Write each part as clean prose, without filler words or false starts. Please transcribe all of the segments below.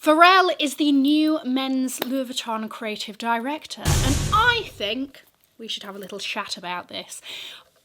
Pharrell is the new men's Louis Vuitton creative director, and I think we should have a little chat about this.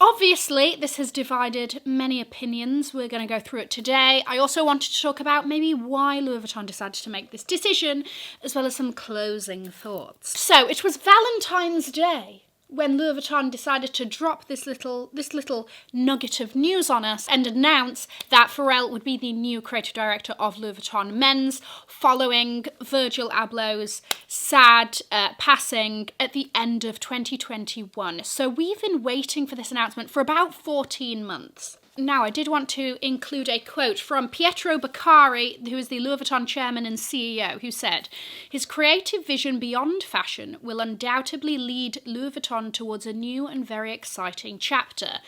Obviously, this has divided many opinions. We're going to go through it today. I also wanted to talk about maybe why Louis Vuitton decided to make this decision, as well as some closing thoughts. So, it was Valentine's Day when Louis Vuitton decided to drop this little nugget of news on us and announce that Pharrell would be the new creative director of Louis Vuitton Men's, following Virgil Abloh's sad passing at the end of 2021. So we've been waiting for this announcement for about 14 months. Now, I did want to include a quote from Pietro Beccari, who is the Louis Vuitton chairman and CEO, who said, "His creative vision beyond fashion will undoubtedly lead Louis Vuitton towards a new and very exciting chapter.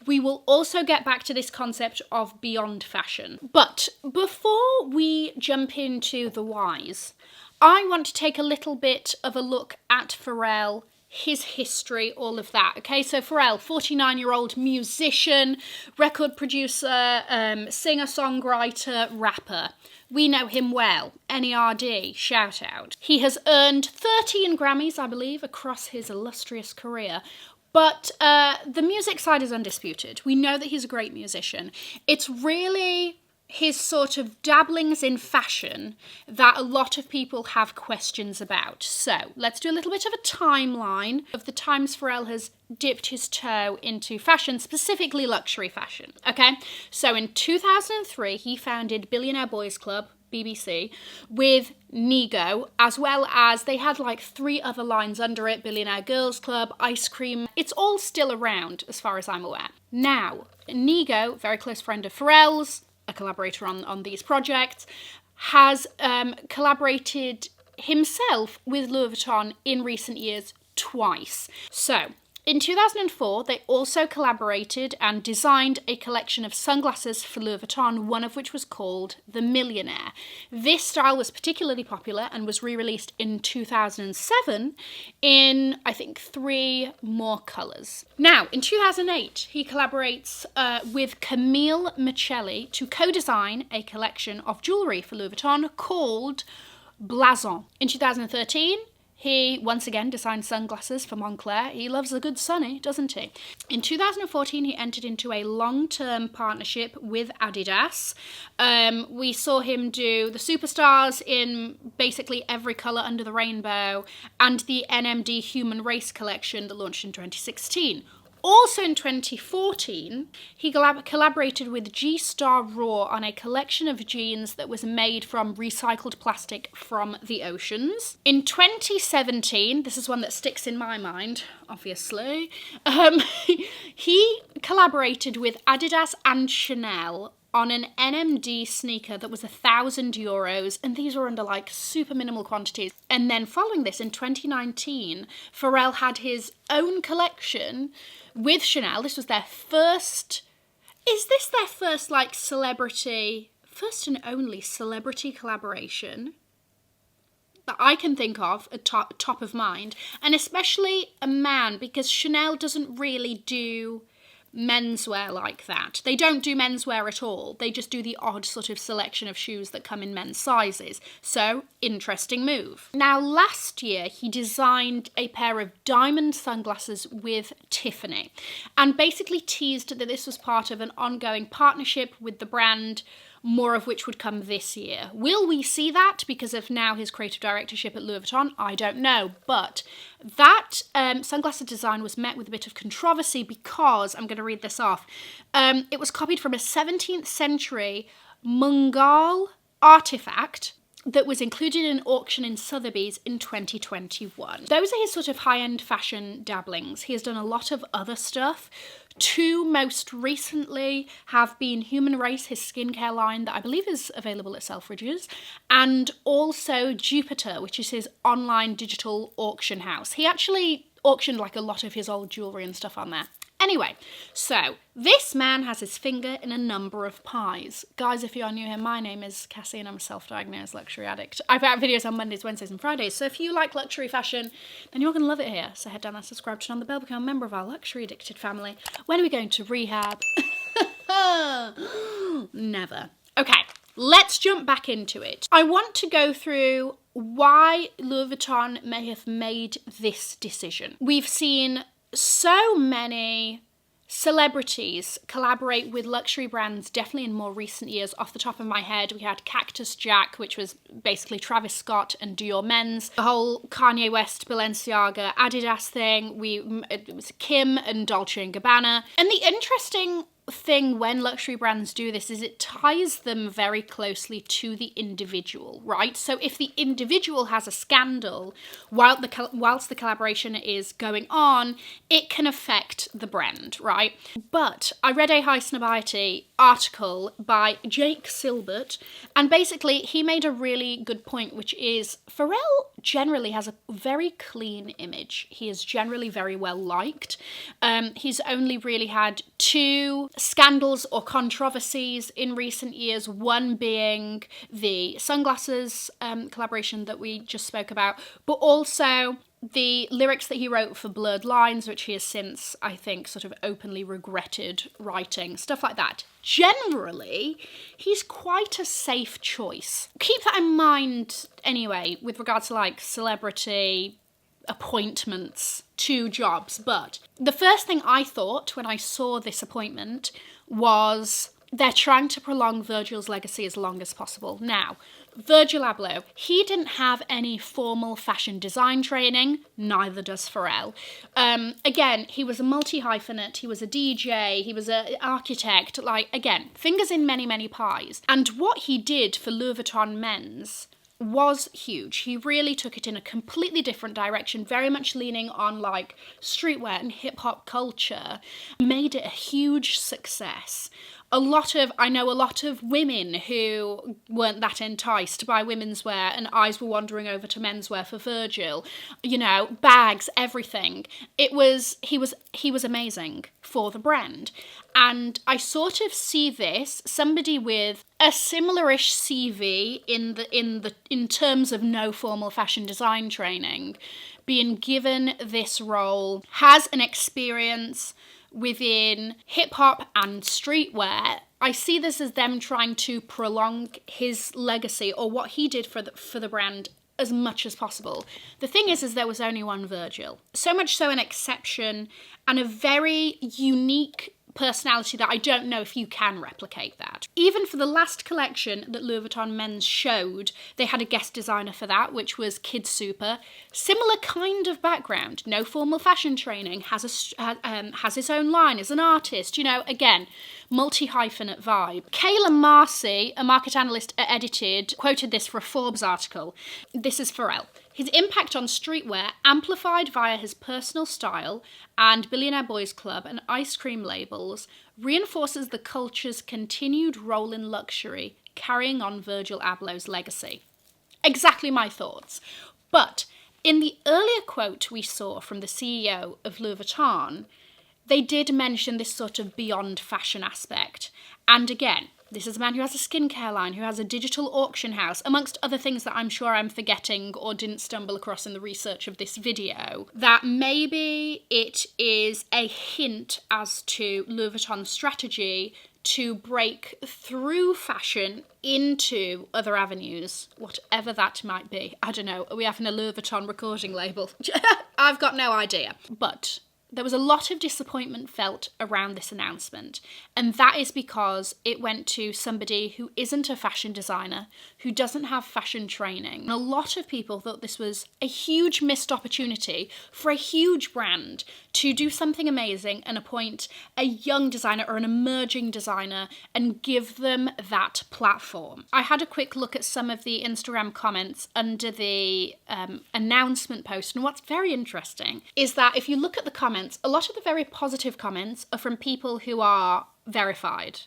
We will also get back to this concept of beyond fashion." But before we jump into the whys, I want to take a little bit of a look at Pharrell, his history, all of that. Okay, so Pharrell, 49-year-old musician, record producer, singer-songwriter, rapper. We know him well. NERD, shout out. He has earned 13 Grammys, I believe, across his illustrious career. But the music side is undisputed. We know that he's a great musician. It's really his sort of dabblings in fashion that a lot of people have questions about. So let's do a little bit of a timeline of the times Pharrell has dipped his toe into fashion, specifically luxury fashion. Okay, so in 2003 he founded Billionaire Boys Club, BBC, with Nigo, as well as they had like 3 other lines under it: Billionaire Girls Club, Ice Cream. It's all still around as far as I'm aware. Now, Nigo, very close friend of Pharrell's, a collaborator on these projects, has collaborated himself with Louis Vuitton in recent years twice. So, in 2004, they also collaborated and designed a collection of sunglasses for Louis Vuitton, one of which was called the Millionaire. This style was particularly popular and was re-released in 2007 in, I think, 3 more colours. Now, in 2008, he collaborates with Camille Micheli to co-design a collection of jewellery for Louis Vuitton called Blason. In 2013, he once again designed sunglasses for Moncler. He loves a good sunny, doesn't he? In 2014, he entered into a long-term partnership with Adidas. We saw him do the Superstars in basically every colour under the rainbow, and the NMD Human Race collection that launched in 2016. Also in 2014, he collaborated with G-Star Raw on a collection of jeans that was made from recycled plastic from the oceans. In 2017, this is one that sticks in my mind, obviously, he collaborated with Adidas and Chanel on an NMD sneaker that was €1,000, and these were under like super minimal quantities. And then following this, in 2019, Pharrell had his own collection with Chanel. This was their first, is this their first like celebrity, first and only celebrity collaboration that I can think of at top of mind, and especially a man, because Chanel doesn't really do menswear like that. They don't do menswear at all. They just do the odd sort of selection of shoes that come in men's sizes. So, interesting move. Now, last year, he designed a pair of diamond sunglasses with Tiffany and basically teased that this was part of an ongoing partnership with the brand, more of which would come this year. Will we see that because of now his creative directorship at Louis Vuitton? I don't know, but that sunglasses design was met with a bit of controversy because, I'm going to read this off, it was copied from a 17th century Mongol artifact that was included in an auction in Sotheby's in 2021. Those are his sort of high-end fashion dabblings. He has done a lot of other stuff. 2 most recently have been Human Race, his skincare line that I believe is available at Selfridges, and also Jupiter, which is his online digital auction house. He actually auctioned like a lot of his old jewellery and stuff on there. Anyway, so this man has his finger in a number of pies. Guys, if you are new here, my name is Cassie and I'm a self-diagnosed luxury addict. I put out videos on Mondays, Wednesdays and Fridays, so if you like luxury fashion, then you're going to love it here. So head down and subscribe, turn on the bell, become a member of our luxury addicted family. When are we going to rehab? Never. Okay, let's jump back into it. I want to go through why Louis Vuitton may have made this decision. We've seen so many celebrities collaborate with luxury brands, definitely in more recent years. Off the top of my head, we had Cactus Jack, which was basically Travis Scott and Dior Men's. The whole Kanye West, Balenciaga, Adidas thing. It was Kim and Dolce & Gabbana. And the interesting thing when luxury brands do this is it ties them very closely to the individual, right? So if the individual has a scandal whilst the collaboration is going on, it can affect the brand, right? But I read a High Snobiety article by Jake Silbert, and basically he made a really good point, which is Pharrell generally has a very clean image. He is generally very well liked. He's only really had 2 scandals or controversies in recent years, one being the sunglasses collaboration that we just spoke about, but also the lyrics that he wrote for Blurred Lines, which he has since, I think, sort of openly regretted writing, stuff like that. Generally, he's quite a safe choice. Keep that in mind anyway, with regards to like celebrity appointments to jobs. But the first thing I thought when I saw this appointment was they're trying to prolong Virgil's legacy as long as possible. Now, Virgil Abloh, he didn't have any formal fashion design training, neither does Pharrell. Again, he was a multi-hyphenate, he was a DJ, he was an architect, like, again, fingers in many, many pies. And what he did for Louis Vuitton Men's was huge. He really took it in a completely different direction, very much leaning on like streetwear and hip-hop culture, made it a huge success. I know a lot of women who weren't that enticed by women's wear and eyes were wandering over to menswear for Virgil. You know, bags, everything. He was amazing for the brand. And I sort of see this, somebody with a similar-ish CV in terms of no formal fashion design training, being given this role, has an experience within hip-hop and streetwear. I see this as them trying to prolong his legacy or what he did for the brand as much as possible. The thing is there was only one Virgil. So much so an exception and a very unique personality that I don't know if you can replicate that. Even for the last collection that Louis Vuitton Men's showed, they had a guest designer for that, which was Kid Super. Similar kind of background, no formal fashion training, has his own line as an artist, you know, again, multi-hyphenate vibe. Kayla Marcy, a market analyst at Edited, quoted this for a Forbes article. This is Pharrell. His impact on streetwear, amplified via his personal style and Billionaire Boys Club and ice cream labels, reinforces the culture's continued role in luxury, carrying on Virgil Abloh's legacy. Exactly my thoughts. But in the earlier quote we saw from the CEO of Louis Vuitton, they did mention this sort of beyond fashion aspect. And again, this is a man who has a skincare line, who has a digital auction house, amongst other things that I'm sure I'm forgetting or didn't stumble across in the research of this video, that maybe it is a hint as to Louis Vuitton's strategy to break through fashion into other avenues, whatever that might be. I don't know, are we having a Louis Vuitton recording label? I've got no idea. But there was a lot of disappointment felt around this announcement, and that is because it went to somebody who isn't a fashion designer, who doesn't have fashion training. And a lot of people thought this was a huge missed opportunity for a huge brand to do something amazing and appoint a young designer or an emerging designer and give them that platform. I had a quick look at some of the Instagram comments under the announcement post, and what's very interesting is that if you look at the comments, a lot of the very positive comments are from people who are verified.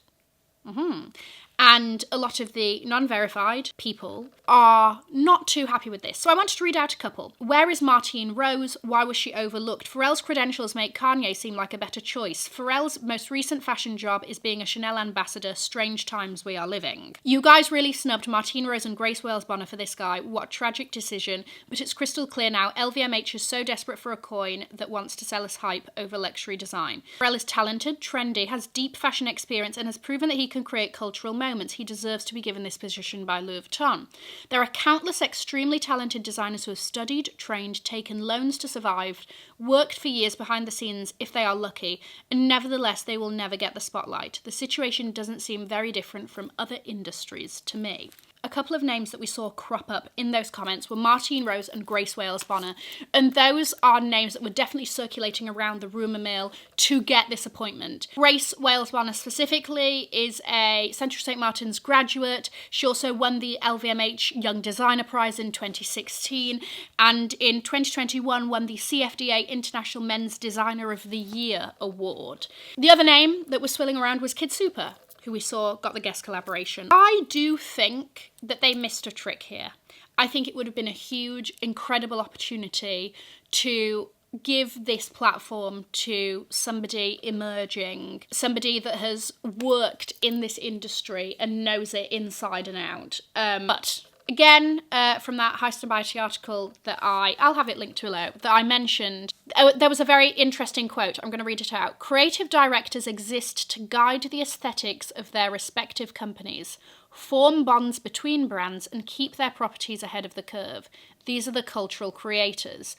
And a lot of the non-verified people are not too happy with this. So I wanted to read out a couple. Where is Martine Rose? Why was she overlooked? Pharrell's credentials make Kanye seem like a better choice. Pharrell's most recent fashion job is being a Chanel ambassador. Strange times we are living. You guys really snubbed Martine Rose and Grace Wales-Bonner for this guy. What a tragic decision. But it's crystal clear now. LVMH is so desperate for a coin that wants to sell us hype over luxury design. Pharrell is talented, trendy, has deep fashion experience, and has proven that he can create cultural moments. moments, he deserves to be given this position by Louis Vuitton. There are countless extremely talented designers who have studied, trained, taken loans to survive, worked for years behind the scenes if they are lucky, and nevertheless they will never get the spotlight. The situation doesn't seem very different from other industries to me. A couple of names that we saw crop up in those comments were Martine Rose and Grace Wales Bonner, and those are names that were definitely circulating around the rumour mill to get this appointment. Grace Wales Bonner specifically is a Central St Martin's graduate. She also won the LVMH Young Designer Prize in 2016, and in 2021 won the CFDA International Men's Designer of the Year award. The other name that was swirling around was Kid Super, who we saw got the guest collaboration. I do think that they missed a trick here. I think it would have been a huge, incredible opportunity to give this platform to somebody emerging, somebody that has worked in this industry and knows it inside and out. But again, from that Highsnobiety article that I'll have it linked to below, that I mentioned, there was a very interesting quote. I'm going to read it out. Creative directors exist to guide the aesthetics of their respective companies, form bonds between brands, and keep their properties ahead of the curve. These are the cultural creators.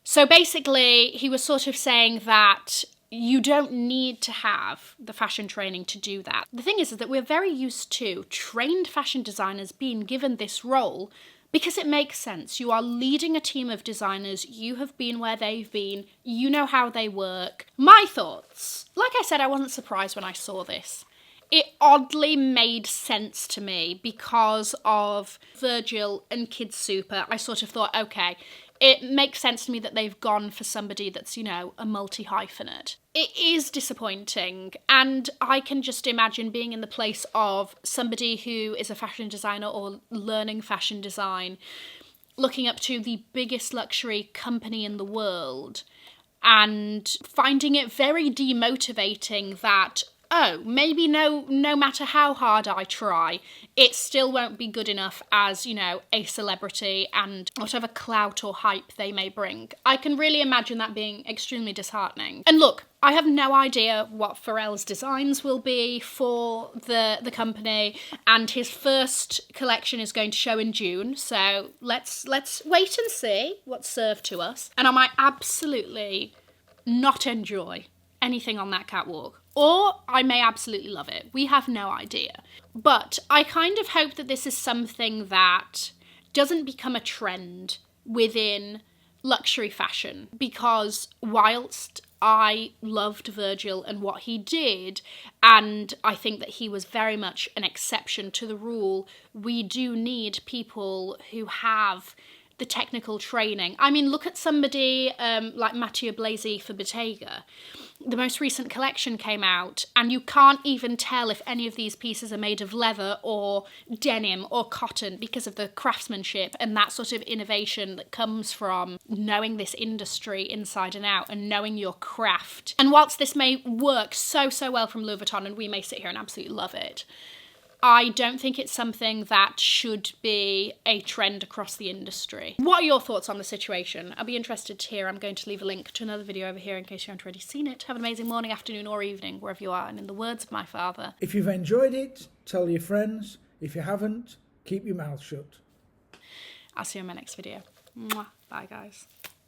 So basically, he was sort of saying that you don't need to have the fashion training to do that. The thing is that we're very used to trained fashion designers being given this role because it makes sense. You are leading a team of designers, you have been where they've been, you know how they work. My thoughts, like I said, I wasn't surprised when I saw this. It oddly made sense to me because of Virgil and Kid Super. I sort of thought, okay, it makes sense to me that they've gone for somebody that's, you know, a multi-hyphenate. It is disappointing, and I can just imagine being in the place of somebody who is a fashion designer or learning fashion design, looking up to the biggest luxury company in the world, and finding it very demotivating that, oh, maybe no matter how hard I try, it still won't be good enough as, you know, a celebrity and whatever clout or hype they may bring. I can really imagine that being extremely disheartening. And look, I have no idea what Pharrell's designs will be for the company, and his first collection is going to show in June, so let's wait and see what's served to us. And I might absolutely not enjoy anything on that catwalk, or I may absolutely love it. We have no idea. But I kind of hope that this is something that doesn't become a trend within luxury fashion, because whilst I loved Virgil and what he did, and I think that he was very much an exception to the rule, we do need people who have the technical training. I mean, look at somebody like Mathieu Blazy for Bottega. The most recent collection came out, and you can't even tell if any of these pieces are made of leather or denim or cotton because of the craftsmanship and that sort of innovation that comes from knowing this industry inside and out and knowing your craft. And whilst this may work so well from Louis Vuitton, and we may sit here and absolutely love it, I don't think it's something that should be a trend across the industry. What are your thoughts on the situation? I'll be interested to hear. I'm going to leave a link to another video over here in case you haven't already seen it. Have an amazing morning, afternoon or evening, wherever you are. And in the words of my father, if you've enjoyed it, tell your friends. If you haven't, keep your mouth shut. I'll see you in my next video. Mwah. Bye, guys.